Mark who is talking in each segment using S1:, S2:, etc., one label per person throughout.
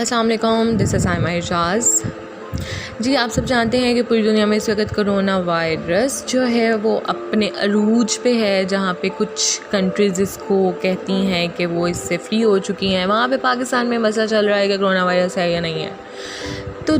S1: अस्सलाम वालेकुम, this is Saima एजाज़। जी, आप सब जानते हैं कि पूरी दुनिया में इस वक्त कोरोना वायरस जो है वो अपने अरूज पे है, जहाँ पे कुछ कंट्रीज़ इसको कहती हैं कि वो इससे फ्री हो चुकी हैं। वहाँ पे पाकिस्तान में मसला चल रहा है कि कोरोना वायरस है या नहीं है। तो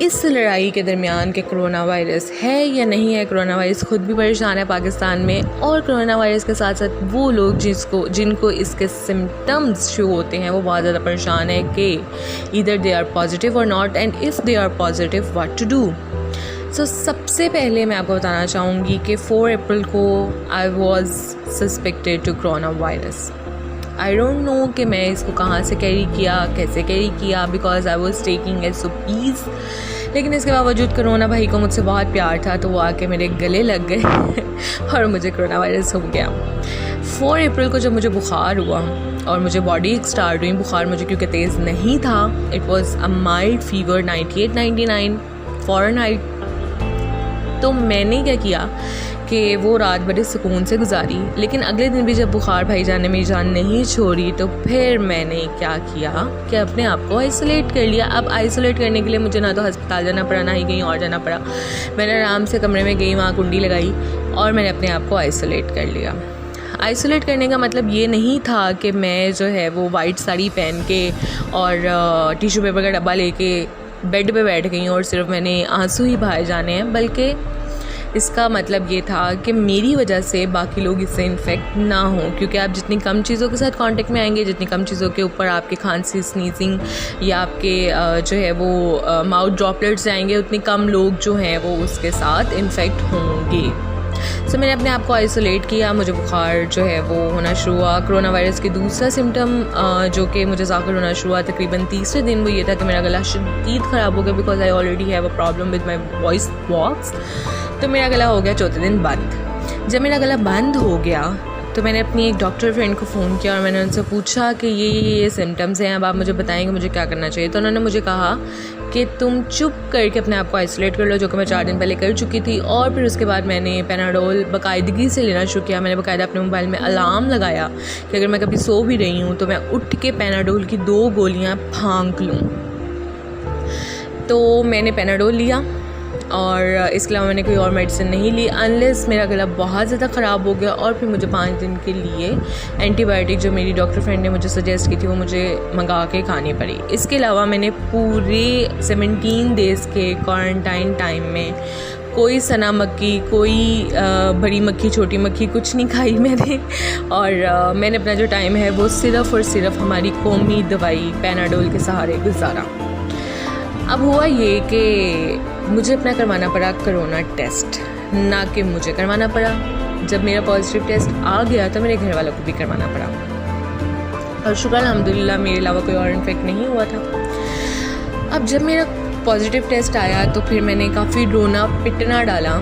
S1: इस लड़ाई के दरमियान कि कोरोना वायरस है या नहीं है, कोरोना वायरस ख़ुद भी परेशान है पाकिस्तान में, और कोरोना वायरस के साथ साथ वो लोग जिनको इसके सिम्टम्स शो होते हैं वो बहुत ज़्यादा परेशान है कि ईदर दे आर पॉजिटिव और not, and if they are positive what to do. So सबसे पहले मैं आपको बताना चाहूँगी कि 4 अप्रैल को I was suspected to corona virus. I don't know कि मैं इसको कहाँ से कैरी किया, कैसे कैरी किया, because I was taking SOPs। लेकिन इसके बावजूद कोरोना भाई को मुझसे बहुत प्यार था, तो वो आके मेरे गले लग गए और मुझे कोरोना वायरस हो गया। 4 अप्रैल को जब मुझे बुखार हुआ और मुझे बॉडी स्टार्ट हुई, बुखार मुझे क्योंकि तेज़ नहीं था, it was a mild fever 98-99 Fahrenheit. तो मैंने क्या किया कि वो रात बड़े सुकून से गुजारी, लेकिन अगले दिन भी जब बुखार भाईजान ने मेरी जान नहीं छोड़ी तो फिर मैंने क्या किया कि अपने आप को आइसोलेट कर लिया। अब आइसोलेट करने के लिए मुझे ना तो अस्पताल जाना पड़ा, ना ही कहीं और जाना पड़ा। मैंने आराम से कमरे में गई, वहाँ कुंडी लगाई और मैंने अपने आप को आइसोलेट कर लिया। आइसोलेट करने का मतलब ये नहीं था कि मैं जो है वो वाइट साड़ी पहन के और टिश्यू पेपर का डब्बा लेके बेड पे बैठ गई और सिर्फ मैंने आंसू ही बहाए जाने हैं, बल्कि इसका मतलब ये था कि मेरी वजह से बाकी लोग इससे इन्फेक्ट ना हों, क्योंकि आप जितनी कम चीज़ों के साथ कांटेक्ट में आएंगे, जितनी कम चीज़ों के ऊपर आपके खांसी, स्नीजिंग या आपके जो है वो माउथ ड्रॉपलेट्स आएंगे, उतनी कम लोग जो हैं वो उसके साथ इन्फेक्ट होंगे। सो मैंने अपने आप को आइसोलेट किया। मुझे बुखार जो है वो होना शुरू हुआ। कोरोना वायरस के दूसरा सिम्टम जो कि मुझे ज़ाहिर होना शुरू हुआ तकरीबन तीसरे दिन, वो ये था कि मेरा गला शदीद ख़राब हो गया, because I already have a problem with my voice box. तो मेरा गला हो गया चौथे दिन बंद। जब मेरा गला बंद हो गया तो मैंने अपनी एक डॉक्टर फ्रेंड को फ़ोन किया और मैंने उनसे पूछा कि ये सिम्टम्स हैं, अब आप मुझे बताएंगे मुझे क्या करना चाहिए। तो उन्होंने मुझे कहा कि तुम चुप करके अपने आप को आइसोलेट कर लो, जो कि मैं 4 दिन पहले कर चुकी थी। और फिर उसके बाद मैंने पैनाडोल बाकायदगी से लेना शुरू किया। मैंने बाकायदा अपने मोबाइल में अलार्म लगाया कि अगर मैं कभी सो भी रही हूँ तो मैं उठ के पैनाडोल की 2 गोलियाँ फांक लूँ। तो मैंने पैनाडोल लिया और इसके अलावा मैंने कोई और मेडिसिन नहीं ली, अनलेस मेरा गला बहुत ज़्यादा ख़राब हो गया और फिर मुझे 5 दिन के लिए एंटीबायोटिक जो मेरी डॉक्टर फ्रेंड ने मुझे सजेस्ट की थी वो मुझे मंगा के खानी पड़ी। इसके अलावा मैंने पूरे 17 डेज़ के क्वारंटाइन टाइम में कोई सना मक्खी, कोई बड़ी मक्खी, छोटी मक्खी कुछ नहीं खाई मैंने। और मैंने अपना जो टाइम है वो सिर्फ़ और सिर्फ हमारी कौमी दवाई पैनाडोल के सहारे गुजारा। अब हुआ ये कि मुझे अपना करवाना पड़ा कोरोना टेस्ट, ना कि मुझे करवाना पड़ा। जब मेरा पॉजिटिव टेस्ट आ गया तो मेरे घर वालों को भी करवाना पड़ा, और शुक्र अल्हम्दुलिल्लाह मेरे अलावा कोई और इन्फेक्ट नहीं हुआ था। अब जब मेरा पॉजिटिव टेस्ट आया तो फिर मैंने काफ़ी रोना पिटना डाला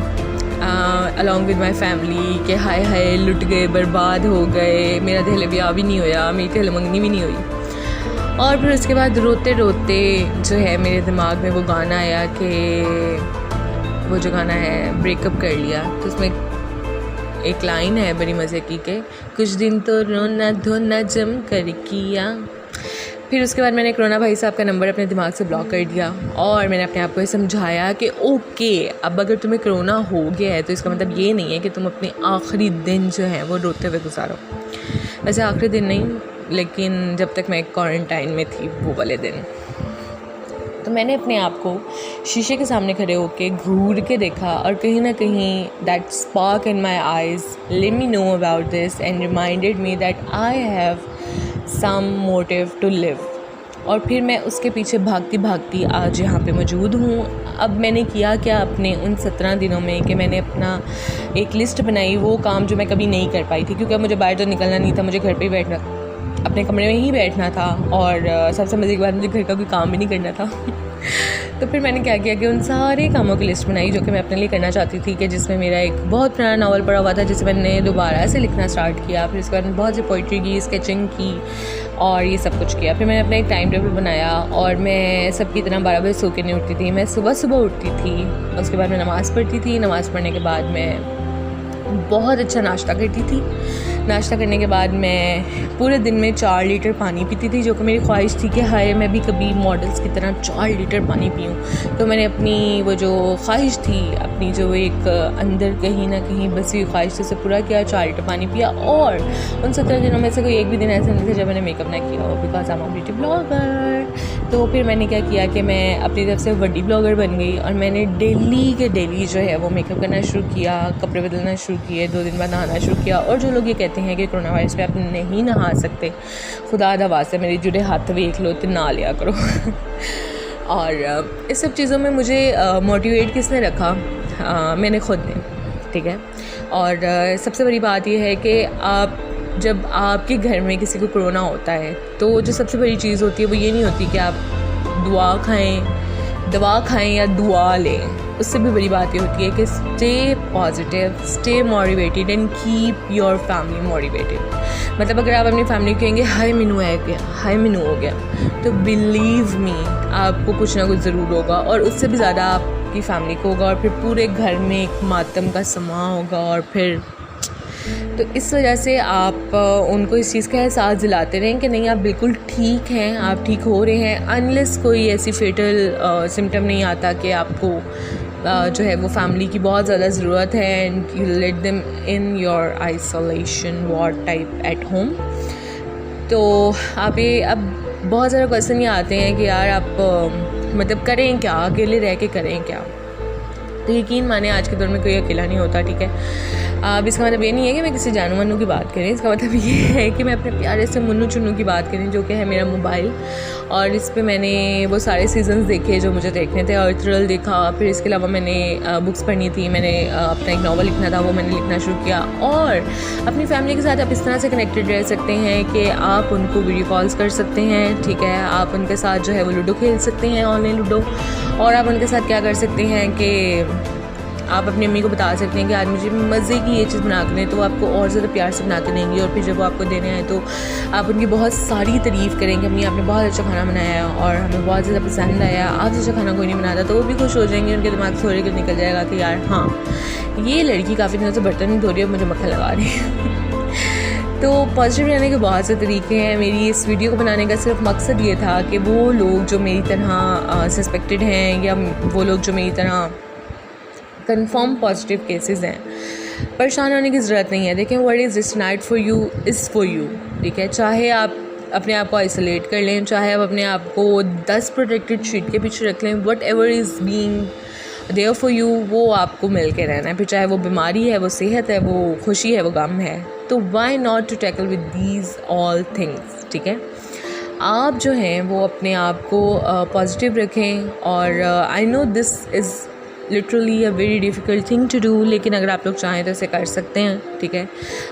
S1: अलॉन्ग विद माई फैमिली कि हाय हाय लुट गए, बर्बाद हो गए, मेरा दहले ब्याह भी नहीं होया, मेरी दहले मंगनी भी नहीं हुई। और फिर उसके बाद रोते रोते जो है मेरे दिमाग में वो गाना आया कि वो जो गाना है ब्रेकअप कर लिया, तो उसमें एक लाइन है बड़ी मज़े की कि कुछ दिन तो रोना धोना जम कर किया। फिर उसके बाद मैंने कोरोना भाई साहब का नंबर अपने दिमाग से ब्लॉक कर दिया और मैंने अपने आप को ये समझाया कि ओके, अब अगर तुम्हें कोरोना हो गया है तो इसका मतलब ये नहीं है कि तुम अपने आखिरी दिन जो है वो रोते हुए गुजारो। वैसे आखिरी दिन नहीं, लेकिन जब तक मैं क्वारंटाइन में थी वो वाले दिन। तो मैंने अपने आप को शीशे के सामने खड़े होकर घूर के देखा और कहीं ना कहीं that spark in my eyes let me know about this and reminded me that I have some motive to live. और फिर मैं उसके पीछे भागती भागती आज यहाँ पे मौजूद हूँ। अब मैंने किया क्या अपने उन 17 दिनों में कि मैंने अपना एक लिस्ट बनाई, वो काम जो मैं कभी नहीं कर पाई थी, क्योंकि अब मुझे बाहर तो निकलना नहीं था, मुझे घर पे ही बैठना, अपने कमरे में ही बैठना था, और सबसे मज़े की बात मुझे घर का कोई काम भी नहीं करना था। तो फिर मैंने क्या किया कि उन सारे कामों की लिस्ट बनाई जो कि मैं अपने लिए करना चाहती थी, कि जिसमें मेरा एक बहुत पुराना नावल पड़ा हुआ था जिसे मैंने दोबारा से लिखना स्टार्ट किया। फिर उसके बाद बहुत सी पोइट्री की, स्केचिंग की और ये सब कुछ किया। फिर मैंने अपना एक टाइम टेबल बनाया और मैं सबकी तरह 12 बजे सो के नहीं उठती थी, मैं सुबह सुबह उठती थी। उसके बाद मैं नमाज़ पढ़ती थी, नमाज़ पढ़ने के बाद मैं बहुत अच्छा नाश्ता करती थी। नाश्ता करने के बाद मैं पूरे दिन में 4 लीटर पानी पीती थी, जो कि मेरी ख्वाहिश थी कि हाय मैं भी कभी मॉडल्स की तरह 4 लीटर पानी पीऊँ। तो मैंने अपनी वो जो ख्वाहिश थी, अपनी जो एक अंदर कहीं ना कहीं बसी हुई ख्वाहिश थी, उसे पूरा किया, 4 लीटर पानी पिया। और उन 17 दिनों में से कोई एक भी दिन ऐसा नहीं था जब मैंने मेकअप ना किया हो, because I am a beauty blogger. तो फिर मैंने क्या किया कि मैं अपनी तरफ से बड़ी ब्लॉगर बन गई और मैंने डेली के डेली जो है वो मेकअप करना शुरू किया, कपड़े बदलना शुरू किए, 2 दिन बाद नहाना शुरू किया। और जो लोग ये कहते हैं कि कोरोना वायरस पे आप नहीं नहा सकते, खुदा दवा से मेरे जुड़े हाथ देख लो तो नहा लिया करो। और इस सब चीज़ों में मुझे मोटिवेट किसने रखा? मैंने खुद ने, ठीक है। और सबसे बड़ी बात यह है कि आप जब आपके घर में किसी को कोरोना होता है तो जो सबसे बड़ी चीज़ होती है वो ये नहीं होती कि आप दवा खाएं या दुआ लें। उससे भी बड़ी बात ये होती है कि stay positive, stay motivated and keep your family motivated. मतलब अगर आप अपनी फैमिली को कहेंगे हाय मीनू है गया, हाय मीनू हो गया, तो बिलीव मी आपको कुछ ना कुछ ज़रूर होगा, और उससे भी ज़्यादा आपकी फैमिली को होगा, और फिर पूरे घर में एक मातम का समा होगा। और फिर तो इस वजह से आप उनको इस चीज़ का एहसास दिलाते रहें कि नहीं आप बिल्कुल ठीक हैं, आप ठीक हो रहे हैं, अनलेस कोई ऐसी फेटल सिम्टम नहीं आता कि आपको जो है वो फैमिली की बहुत ज़्यादा ज़रूरत है and you let them in your isolation ward type at home. तो आप ये अब बहुत ज़्यादा क्वेश्चन ये आते हैं कि यार आप मतलब करें क्या, अकेले रह के करें क्या? तो यकीन माने आज के दौर में कोई अकेला नहीं होता, ठीक है। अब इसका मतलब ये नहीं है कि मैं किसी जानू मन्नू की बात करें, इसका मतलब ये है कि मैं अपने प्यारे से मुन्नू चुन्नू की बात करें, जो कि है मेरा मोबाइल। और इस पे मैंने वो सारे सीजन्स देखे जो मुझे देखने थे, और थ्रिल देखा, फिर इसके अलावा मैंने बुक्स पढ़नी थी, मैंने अपना एक नावल लिखना था, वो मैंने लिखना शुरू किया। और अपनी फैमिली के साथ आप इस तरह से कनेक्टेड रह सकते हैं कि आप उनको वीडियो कॉल्स कर सकते हैं, ठीक है। आप उनके साथ जो है वो लूडो खेल सकते हैं, ऑनलाइन लूडो। और आप उनके साथ क्या कर सकते हैं कि आप अपनी अम्मी को बता सकते हैं कि आज मुझे मज़े की ये चीज़ बना के दें, तो आपको और ज़्यादा प्यार से बना के देंगी। और फिर जब वो आपको देने आए तो आप उनकी बहुत सारी तारीफ़ करेंगे, अम्मी आपने बहुत अच्छा खाना बनाया और हमें बहुत ज़्यादा पसंद आया, आपसे अच्छा खाना कोई नहीं बनाता। तो वो भी खुश हो जाएंगे, उनके दिमाग से थोड़ी निकल जाएगा कि यार हाँ ये लड़की काफ़ी दिनों से बर्तन नहीं धो रही है, मुझे मक्खन लगा रही है। तो पॉजिटिव रहने के बहुत से तरीके हैं। मेरी इस वीडियो को बनाने का सिर्फ मकसद ये था कि वो लोग जो मेरी तरह सस्पेक्टेड हैं, या वो लोग जो मेरी तरह कंफर्म पॉजिटिव केसेस हैं, परेशान होने की ज़रूरत नहीं है। देखें, what is destined for you is for you, ठीक है। चाहे आप अपने आप को आइसोलेट कर लें, चाहे आप अपने आप को 10 प्रोटेक्टेड शीट के पीछे रख लें, whatever is being there for you, वो आपको मिल के रहना है। फिर चाहे वो बीमारी है, वो सेहत है, वो खुशी है, वो गम है, तो why not to tackle with these all things, ठीक है। आप जो हैं वो अपने आप को पॉजिटिव रखें। और I know this is literally a very difficult thing to do, लेकिन अगर आप लोग चाहें तो इसे कर सकते हैं, ठीक है।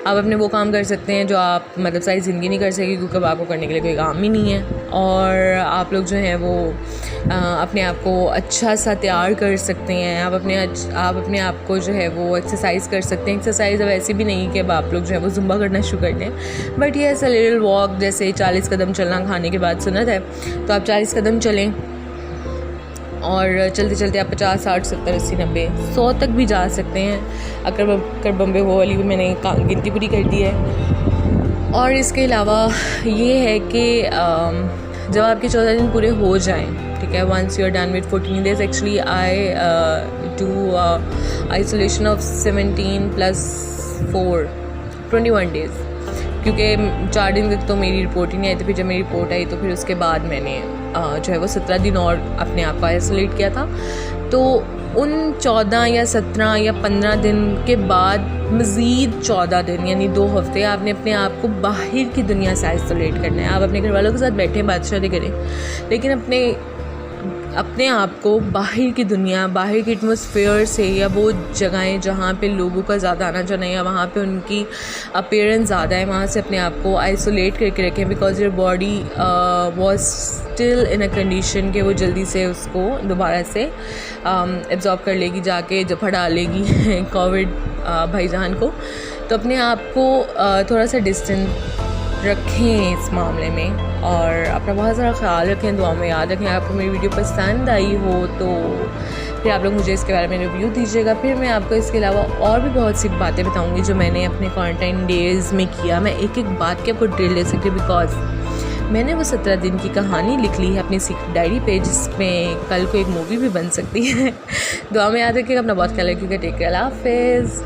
S1: आप अपने वो काम कर सकते हैं जो आप मतलब सारी ज़िंदगी नहीं कर सकें, क्योंकि अब आपको करने के लिए कोई काम ही नहीं है। और आप लोग जो हैं वो अपने आप को अच्छा सा तैयार कर सकते हैं। आप अपने आप को जो है वो एक्सरसाइज कर सकते हैं। एक्सरसाइज अब ऐसी भी नहीं कि अब आप लोग जो है वो जुम्बा करना शुरू कर दें, बट ये ऐसा लिटिल वॉक, जैसे 40 कदम चलना खाने के बाद सुन्नत है, तो आप 40 कदम चलें और चलते चलते आप 50, 60, 70, 80, 90, 100 तक भी जा सकते हैं। अकर बम्बे वो वाली भी मैंने गिनती पूरी कर दी है। और इसके अलावा ये है कि जब आपके 14 दिन पूरे हो जाएं, ठीक है, once you are done with 14 days, actually I do isolation of 17 + 4 21 days, क्योंकि 4 दिन तक तो मेरी रिपोर्ट ही नहीं आई थी। फिर जब मेरी रिपोर्ट आई तो फिर उसके बाद मैंने जो है वो 17 दिन और अपने आप को आइसोलेट किया था। तो उन 14 या 17 या 15 दिन के बाद मज़ीद 14 दिन यानी 2 हफ़्ते आपने अपने आप को बाहर की दुनिया से आइसोलेट करना है। आप अपने घर वालों के साथ बैठे बातचीत करें, लेकिन अपने आप को बाहर की दुनिया, बाहर की एटमॉस्फेयर से, या वो जगहें जहाँ पे लोगों का ज़्यादा आना जाना है या वहाँ पे उनकी अपीयरेंस ज़्यादा है, वहाँ से अपने आप को आइसोलेट करके रखें। Because your body was still in a condition कि वो जल्दी से उसको दोबारा से एब्जॉर्ब कर लेगी, जाके जफा डालेगी कोविड भाईजान को। तो अपने आप को थोड़ा सा डिस्टेंस रखें इस मामले में, और अपना बहुत सारा ख्याल रखें, दुआ में याद रखें। आपको मेरी वीडियो पसंद आई हो तो फिर आप लोग मुझे इसके बारे में रिव्यू दीजिएगा। फिर मैं आपको इसके अलावा और भी बहुत सी बातें बताऊँगी जो मैंने अपने क्वारंटाइन डेज़ में किया। मैं एक एक बात की आपको डिटेल दे सकती हूँ, बिकॉज मैंने वो 17 दिन की कहानी लिख ली है अपनी सीक्रेट डायरी पे, जिसमें कल को एक मूवी भी बन सकती है। दुआ में याद रखिएगा, अपना बहुत ख्याल रखिएगा। टेक केयर, अल्लाह हाफिज़।